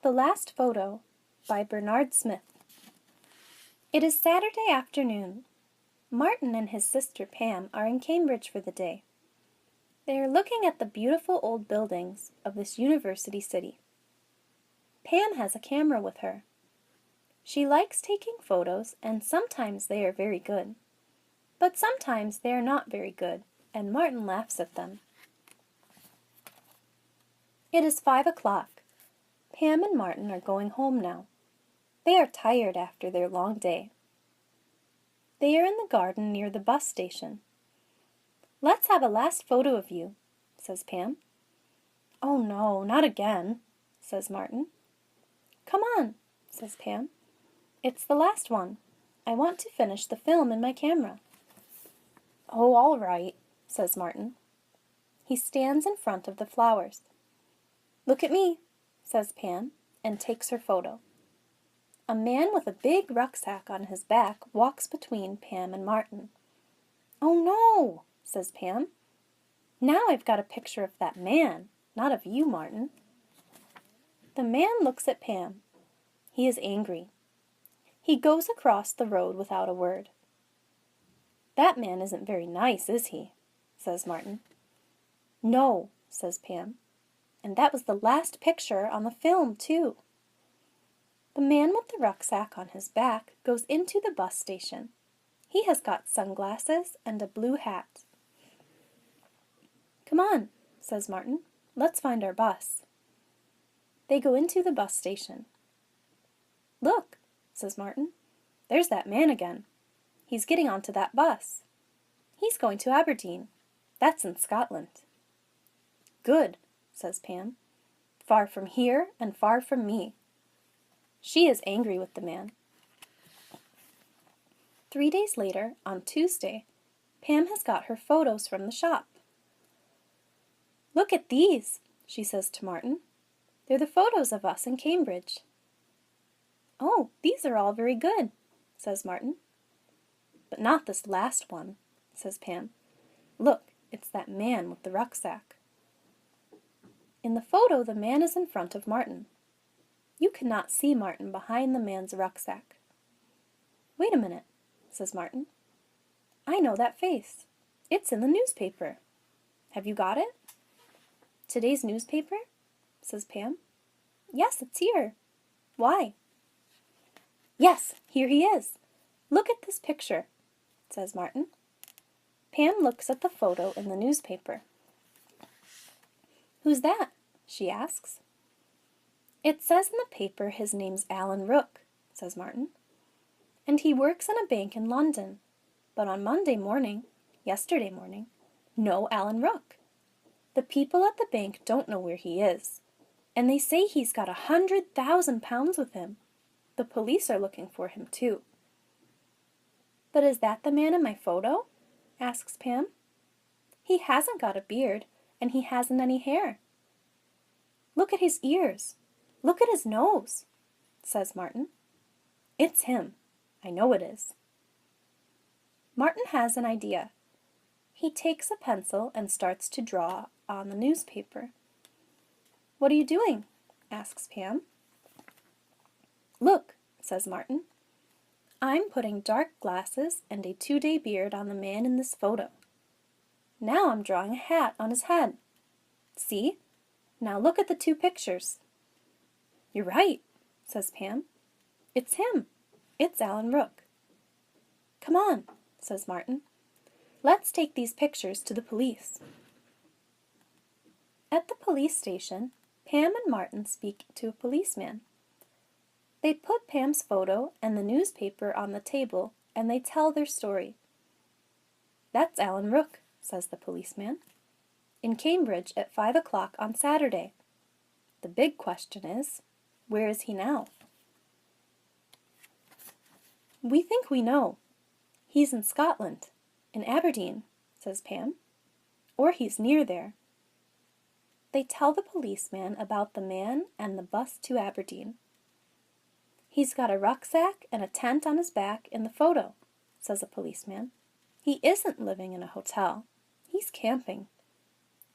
The Last Photo by Bernard Smith. It is Saturday afternoon. Martin and his sister Pam are in Cambridge for the day. They are looking at the beautiful old buildings of this university city. Pam has a camera with her. She likes taking photos, and sometimes they are very good. But sometimes they are not very good, and Martin laughs at them. It is 5 o'clock. Pam and Martin are going home now. They are tired after their long day. They are in the garden near the bus station. "Let's have a last photo of you," says Pam. "Oh no, not again," says Martin. "Come on," says Pam. "It's the last one. I want to finish the film in my camera." "Oh, all right," says Martin. He stands in front of the flowers. "Look at me," says Pam, and takes her photo. A man with a big rucksack on his back walks between Pam and Martin. "Oh no," says Pam. "Now I've got a picture of that man, not of you, Martin." The man looks at Pam. He is angry. He goes across the road without a word. "That man isn't very nice, is he?" says Martin. "No," says Pam. "And that was the last picture on the film, too." The man with the rucksack on his back goes into the bus station. He has got sunglasses and a blue hat. "Come on," says Martin. "Let's find our bus." They go into the bus station. "Look," says Martin. "There's that man again. He's getting onto that bus. He's going to Aberdeen. That's in Scotland." "Good," says Pam. "Far from here and far from me." She is angry with the man. 3 days later, on Tuesday, Pam has got her photos from the shop. "Look at these," she says to Martin. "They're the photos of us in Cambridge." "Oh, these are all very good," says Martin. "But not this last one," says Pam. "Look, it's that man with the rucksack." In the photo, the man is in front of Martin. You cannot see Martin behind the man's rucksack. "Wait a minute," says Martin. "I know that face. It's in the newspaper. Have you got it?" "Today's newspaper?" says Pam. "Yes, it's here. Why?" "Yes, here he is. Look at this picture," says Martin. Pam looks at the photo in the newspaper. "Who's that?" she asks. "It says in the paper his name's Alan Rook," says Martin. "And he works in a bank in London. But on yesterday morning, no Alan Rook. The people at the bank don't know where he is. And they say he's got £100,000 with him. The police are looking for him too." "But is that the man in my photo?" asks Pam. "He hasn't got a beard, and he hasn't any hair." "Look at his ears. Look at his nose," says Martin. "It's him. I know it is." Martin has an idea. He takes a pencil and starts to draw on the newspaper. "What are you doing?" asks Pam. "Look," says Martin. "I'm putting dark glasses and a 2-day beard on the man in this photo. Now I'm drawing a hat on his head. See? Now look at the 2 pictures." "You're right," says Pam. "It's him. It's Alan Rook." "Come on," says Martin. "Let's take these pictures to the police." At the police station, Pam and Martin speak to a policeman. They put Pam's photo and the newspaper on the table, and they tell their story. "That's Alan Rook," says the policeman. "In Cambridge at 5 o'clock on Saturday. The big question is, where is he now?" "We think we know. He's in Scotland, in Aberdeen," says Pam. "Or he's near there." They tell the policeman about the man and the bus to Aberdeen. "He's got a rucksack and a tent on his back in the photo," says a policeman. "He isn't living in a hotel. He's camping.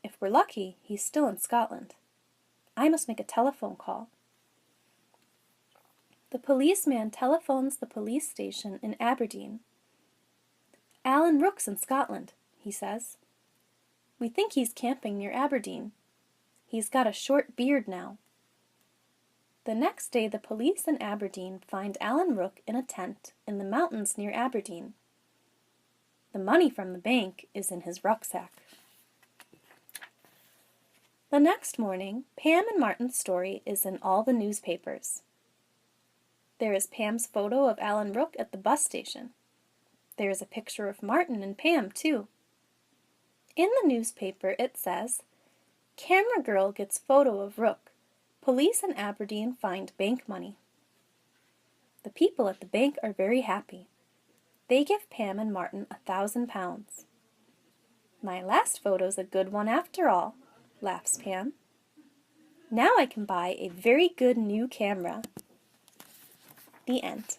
If we're lucky, he's still in Scotland. I must make a telephone call." The policeman telephones the police station in Aberdeen. "Alan Rook's in Scotland," he says. "We think he's camping near Aberdeen. He's got a short beard now." The next day the police in Aberdeen find Alan Rook in a tent in the mountains near Aberdeen. The money from the bank is in his rucksack. The next morning, Pam and Martin's story is in all the newspapers. There is Pam's photo of Alan Rook at the bus station. There is a picture of Martin and Pam, too. In the newspaper it says, "Camera girl gets photo of Rook. Police in Aberdeen find bank money." The people at the bank are very happy. They give Pam and Martin £1,000. "My last photo's a good one after all," laughs Pam. "Now I can buy a very good new camera." The end.